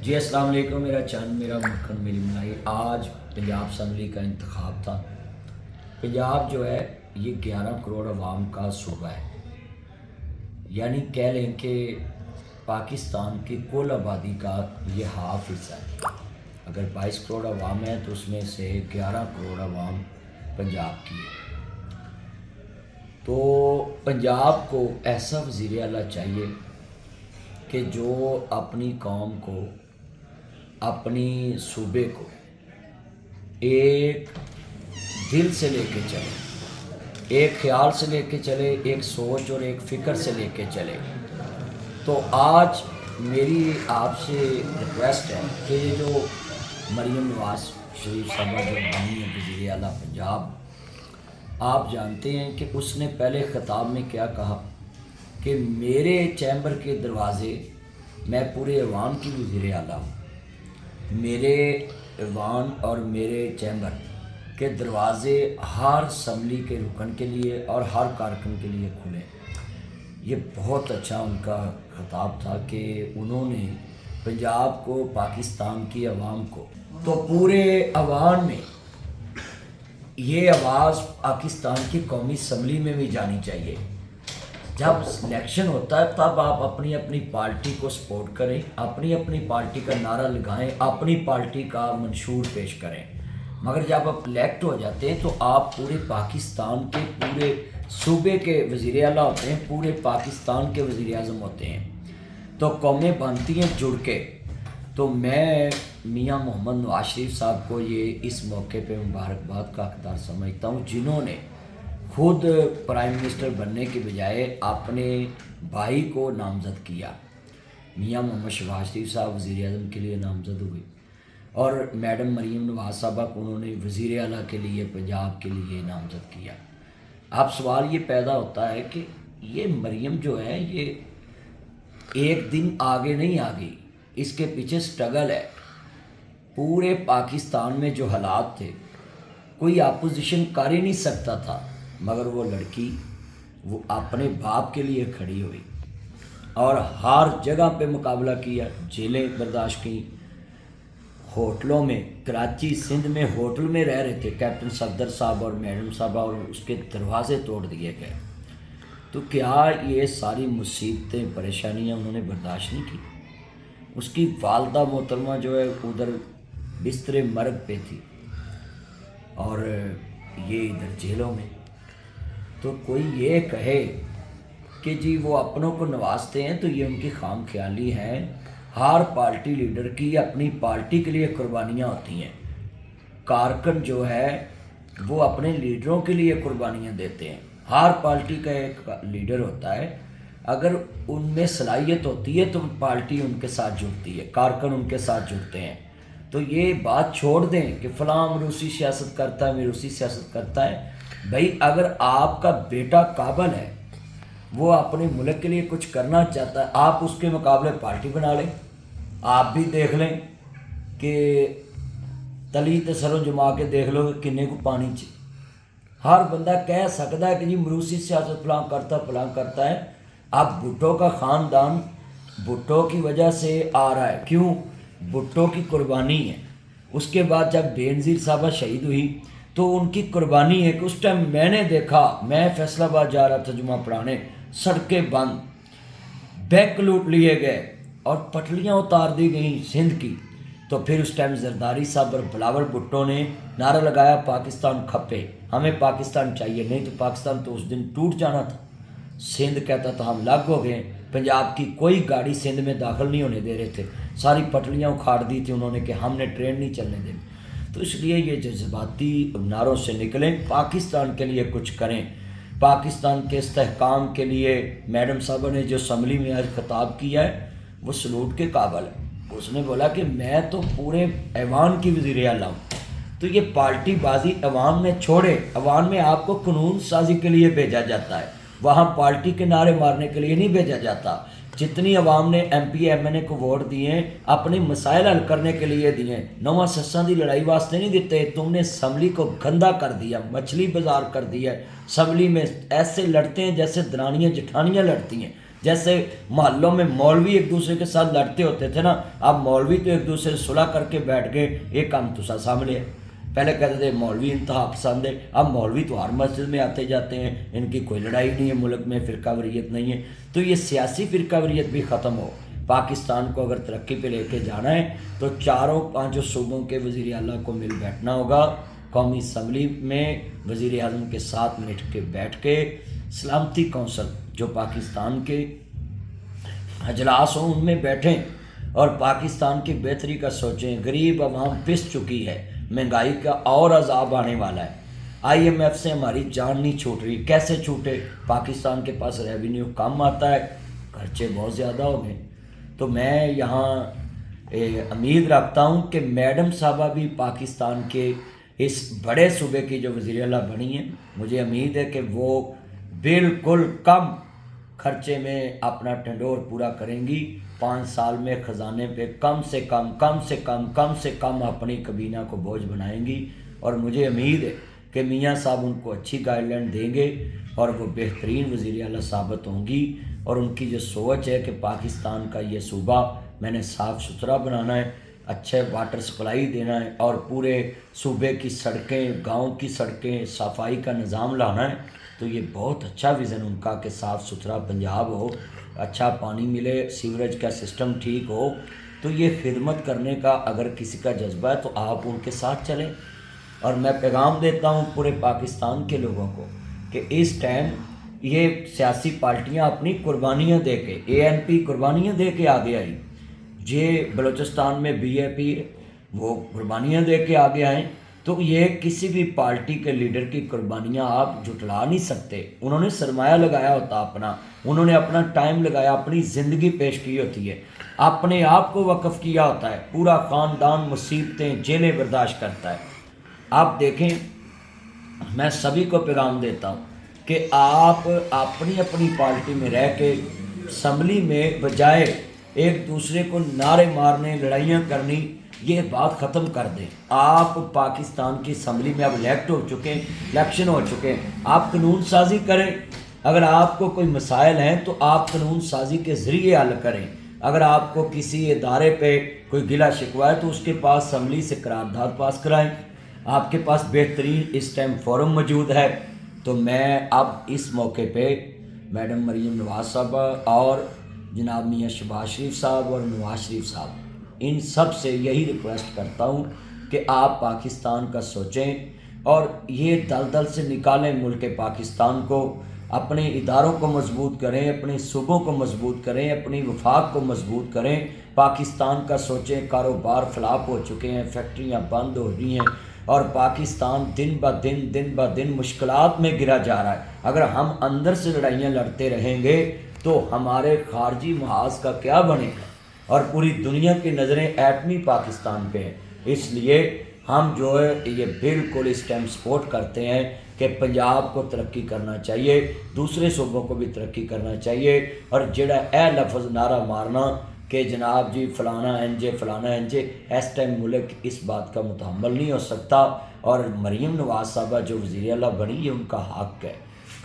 جی السلام علیکم، میرا چند میرا مکھن میری ملائی۔ آج پنجاب اسمبلی کا انتخاب تھا۔ پنجاب جو ہے یہ 11 کروڑ عوام کا صوبہ ہے، یعنی کہہ لیں کہ پاکستان کی کل آبادی کا یہ ہاف حصہ ہے۔ اگر 22 کروڑ عوام ہے تو اس میں سے 11 کروڑ عوام پنجاب کی ہے۔ تو پنجاب کو ایسا وزیر اعلیٰ چاہیے کہ جو اپنی قوم کو، اپنی صوبے کو ایک دل سے لے کے چلے، ایک خیال سے لے کے چلے، ایک سوچ اور ایک فکر سے لے کے چلے۔ تو آج میری آپ سے ریکویسٹ ہے کہ یہ جو مریم نواز شریف صاحبہ جو بنی ہے وزیر اعلیٰ پنجاب، آپ جانتے ہیں کہ اس نے پہلے خطاب میں کیا کہا کہ میرے چیمبر کے دروازے، میں پورے ایوان کی وزیر اعلیٰ ہوں، میرے ایوان اور میرے چیمبر کے دروازے ہر اسمبلی کے رکن کے لیے اور ہر کارکن کے لیے کھلے۔ یہ بہت اچھا ان کا خطاب تھا کہ انہوں نے پنجاب کو، پاکستان کی عوام کو، تو پورے ایوان میں یہ آواز پاکستان کی قومی اسمبلی میں بھی جانی چاہیے۔ جب سلیکشن ہوتا ہے تب آپ اپنی اپنی پارٹی کو سپورٹ کریں، اپنی اپنی پارٹی کا نعرہ لگائیں، اپنی پارٹی کا منشور پیش کریں، مگر جب آپ الیکٹ ہو جاتے ہیں تو آپ پورے پاکستان کے، پورے صوبے کے وزیر اعلیٰ ہوتے ہیں، پورے پاکستان کے وزیر اعظم ہوتے ہیں۔ تو قومیں بنتی ہیں جڑ کے۔ تو میں میاں محمد نواز شریف صاحب کو یہ اس موقع پہ مبارکباد کا حقدار سمجھتا ہوں، جنہوں نے خود پرائم منسٹر بننے کے بجائے اپنے بھائی کو نامزد کیا۔ میاں محمد شہباز شریف صاحب وزیر اعظم کے لیے نامزد ہوئے اور میڈم مریم نواز صاحبہ کو انہوں نے وزیر اعلیٰ کے لیے، پنجاب کے لیے نامزد کیا۔ اب سوال یہ پیدا ہوتا ہے کہ یہ مریم جو ہے یہ ایک دن آگے نہیں آ گئی، اس کے پیچھے سٹرگل ہے۔ پورے پاکستان میں جو حالات تھے کوئی اپوزیشن کر ہی نہیں سکتا تھا، مگر وہ لڑکی وہ اپنے باپ کے لیے کھڑی ہوئی اور ہر جگہ پہ مقابلہ کیا، جیلیں برداشت کی، ہوٹلوں میں، کراچی سندھ میں ہوٹل میں رہ رہے تھے کیپٹن صفدر صاحب اور میڈم صاحبہ، اور اس کے دروازے توڑ دیے گئے۔ تو کیا یہ ساری مصیبتیں، پریشانیاں انہوں نے برداشت نہیں کی؟ اس کی والدہ محترمہ جو ہے ادھر بستر مرگ پہ تھی اور یہ ادھر جیلوں میں۔ تو کوئی یہ کہے کہ جی وہ اپنوں کو نوازتے ہیں تو یہ ان کی خام خیالی ہے۔ ہر پارٹی لیڈر کی اپنی پارٹی کے لیے قربانیاں ہوتی ہیں۔ کارکن جو ہے وہ اپنے لیڈروں کے لیے قربانیاں دیتے ہیں۔ ہر پارٹی کا ایک لیڈر ہوتا ہے، اگر ان میں صلاحیت ہوتی ہے تو پارٹی ان کے ساتھ جڑتی ہے، کارکن ان کے ساتھ جڑتے ہیں۔ تو یہ بات چھوڑ دیں کہ فلاں روسی سیاست کرتا ہے، میں روسی سیاست کرتا ہے۔ بھائی اگر آپ کا بیٹا قابل ہے، وہ اپنے ملک کے لیے کچھ کرنا چاہتا ہے، آپ اس کے مقابلے پارٹی بنا لیں۔ آپ بھی دیکھ لیں کہ تلی تے سروں جما کے دیکھ لو کہ کنے کو پانی چاہیے۔ ہر بندہ کہہ سکتا ہے کہ جی روسی سیاست فلاں کرتا ہے۔ اب بھٹو کا خاندان بھٹو کی وجہ سے آ رہا ہے، کیوں؟ بھٹو کی قربانی ہے۔ اس کے بعد جب بے نظیر صاحبہ شہید ہوئی تو ان کی قربانی ہے کہ اس ٹائم میں نے دیکھا، میں فیصل آباد جا رہا تھا جمعہ پڑھانے، سڑکیں بند، بینک لوٹ لیے گئے اور پٹڑیاں اتار دی گئیں سندھ کی۔ تو پھر اس ٹائم زرداری صاحب اور بلاول بھٹو نے نعرہ لگایا پاکستان کھپے، ہمیں پاکستان چاہیے، نہیں تو پاکستان تو اس دن ٹوٹ جانا تھا۔ سندھ کہتا تھا ہم الگ ہو گئے، پنجاب کی کوئی گاڑی سندھ میں داخل نہیں ہونے دے رہے تھے، ساری پٹڑیاں اکھاڑ دی تھی انہوں نے کہ ہم نے ٹرین نہیں چلنے دیں۔ تو اس لیے یہ جذباتی نعروں سے نکلیں، پاکستان کے لیے کچھ کریں، پاکستان کے استحکام کے لیے۔ میڈم صاحبہ نے جو اسمبلی میں آج خطاب کیا ہے وہ سلوٹ کے قابل ہے۔ اس نے بولا کہ میں تو پورے ایوان کی وزیر اعلیٰ ہوں۔ تو یہ پارٹی بازی عوام میں چھوڑے، عوام میں آپ کو قانون سازی کے لیے بھیجا جاتا ہے، وہاں پارٹی کے نعرے مارنے کے لیے نہیں بھیجا جاتا۔ جتنی عوام نے ایم پی ایم این اے کو ووٹ دیے اپنے مسائل حل کرنے کے لیے دیے، نواں سساں دی لڑائی واسطے نہیں دیتے۔ تم نے اسمبلی کو گندا کر دیا، مچھلی بازار کر دیا۔ اسمبلی میں ایسے لڑتے ہیں جیسے درانیاں جٹھانیاں لڑتی ہیں۔ جیسے محلوں میں مولوی ایک دوسرے کے ساتھ لڑتے ہوتے تھے نا، اب مولوی تو ایک دوسرے سے صلح کر کے بیٹھ گئے، ایک کام تو سامنے ہے۔ پہلے کہتے تھے مولوی انتہا پسند ہے، اب مولوی تو ہر مسجد میں آتے جاتے ہیں، ان کی کوئی لڑائی نہیں ہے، ملک میں فرقہ واریت نہیں ہے۔ تو یہ سیاسی فرقہ واریت بھی ختم ہو۔ پاکستان کو اگر ترقی پہ لے کے جانا ہے تو چاروں پانچوں صوبوں کے وزیر اعلیٰ کو مل بیٹھنا ہوگا، قومی اسمبلی میں وزیر اعظم کے ساتھ بیٹھ کے سلامتی کونسل جو پاکستان کے اجلاس ہوں ان میں بیٹھیں اور پاکستان کی بہتری کا سوچیں۔ غریب عوام پس چکی ہے، مہنگائی کا اور عذاب آنے والا ہے، آئی ایم ایف سے ہماری جان نہیں چھوٹ رہی، کیسے چھوٹے؟ پاکستان کے پاس ریونیو کم آتا ہے، خرچے بہت زیادہ ہو گئے۔ تو میں یہاں امید رکھتا ہوں کہ میڈم صاحبہ بھی پاکستان کے اس بڑے صوبے کی جو وزیر اعلیٰ بنی ہیں، مجھے امید ہے کہ وہ بالکل کم خرچے میں اپنا ٹنڈور پورا کریں گی۔ 5 سال میں خزانے پہ کم سے کم اپنی کابینہ کو بوجھ بنائیں گی، اور مجھے امید ہے کہ میاں صاحب ان کو اچھی گائیڈ لائن دیں گے اور وہ بہترین وزیر اعلیٰ ثابت ہوں گی۔ اور ان کی جو سوچ ہے کہ پاکستان کا یہ صوبہ میں نے صاف ستھرا بنانا ہے، اچھے واٹر سپلائی دینا ہے اور پورے صوبے کی سڑکیں، گاؤں کی سڑکیں، صفائی کا نظام لانا ہے، تو یہ بہت اچھا ویژن ان کا کہ صاف ستھرا پنجاب ہو، اچھا پانی ملے، سیوریج کا سسٹم ٹھیک ہو۔ تو یہ خدمت کرنے کا اگر کسی کا جذبہ ہے تو آپ ان کے ساتھ چلیں۔ اور میں پیغام دیتا ہوں پورے پاکستان کے لوگوں کو کہ اس ٹائم یہ سیاسی پارٹیاں اپنی قربانیاں دے کے، اے این پی قربانیاں دے کے آگے آئی، یہ بلوچستان میں بی اے پی وہ قربانیاں دے کے آگے آئیں، تو یہ کسی بھی پارٹی کے لیڈر کی قربانیاں آپ جھٹلا نہیں سکتے۔ انہوں نے سرمایہ لگایا ہوتا اپنا، انہوں نے اپنا ٹائم لگایا، اپنی زندگی پیش کی ہوتی ہے، اپنے آپ کو وقف کیا ہوتا ہے، پورا خاندان مصیبتیں جیلیں برداشت کرتا ہے۔ آپ دیکھیں، میں سبھی کو پیغام دیتا ہوں کہ آپ اپنی اپنی پارٹی میں رہ کے اسمبلی میں بجائے ایک دوسرے کو نعرے مارنے، لڑائیاں کرنی، یہ بات ختم کر دیں۔ آپ پاکستان کی اسمبلی میں اب الیکٹ ہو چکے ہیں، الیکشن ہو چکے ہیں، آپ قانون سازی کریں۔ اگر آپ کو کوئی مسائل ہیں تو آپ قانون سازی کے ذریعے حل کریں۔ اگر آپ کو کسی ادارے پہ کوئی گلہ شکوہ ہے تو اس کے پاس اسمبلی سے قرارداد پاس کرائیں۔ آپ کے پاس بہترین اس ٹائم فورم موجود ہے۔ تو میں اب اس موقع پہ میڈم مریم نواز صاحبہ اور جناب میاں شہباز شریف صاحب اور نواز شریف صاحب، ان سب سے یہی ریکویسٹ کرتا ہوں کہ آپ پاکستان کا سوچیں اور یہ دلدل سے نکالیں ملک پاکستان کو، اپنے اداروں کو مضبوط کریں، اپنے صوبوں کو مضبوط کریں، اپنی وفاق کو مضبوط کریں، پاکستان کا سوچیں۔ کاروبار فلاپ ہو چکے ہیں، فیکٹریاں بند ہو رہی ہیں اور پاکستان دن بہ دن مشکلات میں گرا جا رہا ہے۔ اگر ہم اندر سے لڑائیاں لڑتے رہیں گے تو ہمارے خارجی محاذ کا کیا بنے گا؟ اور پوری دنیا کی نظریں ایٹمی پاکستان پہ ہیں۔ اس لیے ہم جو ہے یہ بالکل اس ٹائم سپورٹ کرتے ہیں کہ پنجاب کو ترقی کرنا چاہیے، دوسرے صوبوں کو بھی ترقی کرنا چاہیے، اور جڑا اے لفظ نعرہ مارنا کہ جناب جی فلانا این جے فلانا این جے، اس ٹائم ملک اس بات کا متحمل نہیں ہو سکتا۔ اور مریم نواز صاحبہ جو وزیر اعلیٰ بنی، یہ ان کا حق ہے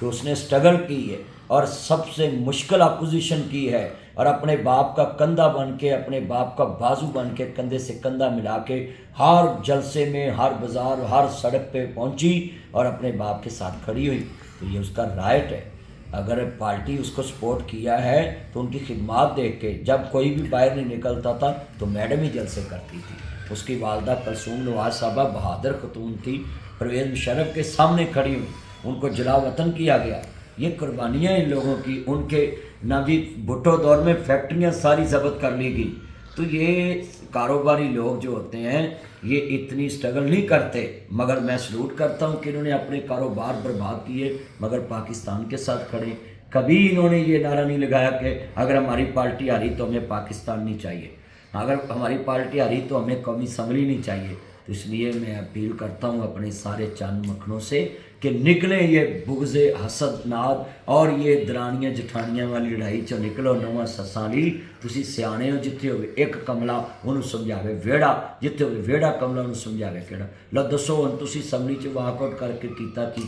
کہ اس نے سٹرگل کی ہے اور سب سے مشکل اپوزیشن کی ہے، اور اپنے باپ کا کندھا بن کے، اپنے باپ کا بازو بن کے، کندھے سے کندھا ملا کے ہر جلسے میں، ہر بازار، ہر سڑک پہ پہنچی اور اپنے باپ کے ساتھ کھڑی ہوئی۔ تو یہ اس کا رائٹ ہے۔ اگر پارٹی اس کو سپورٹ کیا ہے تو ان کی خدمات دیکھ کے، جب کوئی بھی باہر نہیں نکلتا تھا تو میڈم ہی جلسے کرتی تھی۔ اس کی والدہ کلثوم نواز صاحبہ بہادر خاتون تھی، پرویز مشرف کے سامنے کھڑی ہوئی، ان کو جلا وطن کیا گیا۔ یہ قربانیاں ان لوگوں کی، ان کے نبی بھٹو دور میں فیکٹریاں ساری ضبط کر لی گئی۔ تو یہ کاروباری لوگ جو ہوتے ہیں یہ اتنی سٹرگل نہیں کرتے، مگر میں سلوٹ کرتا ہوں کہ انہوں نے اپنے کاروبار برباد کیے مگر پاکستان کے ساتھ کھڑے۔ کبھی انہوں نے یہ نعرہ نہیں لگایا کہ اگر ہماری پارٹی آ رہی تو ہمیں پاکستان نہیں چاہیے، اگر ہماری پارٹی آ رہی تو ہمیں قومی اسمبلی نہیں چاہیے۔ تو اس لیے میں اپیل کرتا ہوں اپنے سارے چند مکھنوں سے کہ نکلیں یہ بغض حسد ناد اور یہ درانیاں جٹھانیاں والی لڑائی چو نکلو نواں سساں لی۔ تسی سیانے ہو، جتھے ہوئے ایک کملا انہوں سمجھاوے ویڑا، جتھے ہوئے ویڑا کملا انہوں سمجھاوے کیڑا۔ لو دسو ہن تسی اسمبلی چ واک آؤٹ کر کے کیتا کی؟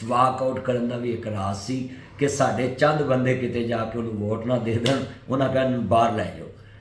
ਵਾਕ ਆਊਟ ਕਰਨ ਦਾ ਵੀ ਇੱਕ ਰਾਜ਼ ਸੀ ਕਿ ਸਾਡੇ ਚੰਦ ਬੰਦੇ ਕਿਤੇ ਜਾ ਕੇ ਉਹਨੂੰ ਵੋਟ ਨਾ ਦੇ ਦੇਣ, ਉਹਨਾਂ ਕਹਿਣ ਬਾਹਰ ਲੈ ਜਾਓ।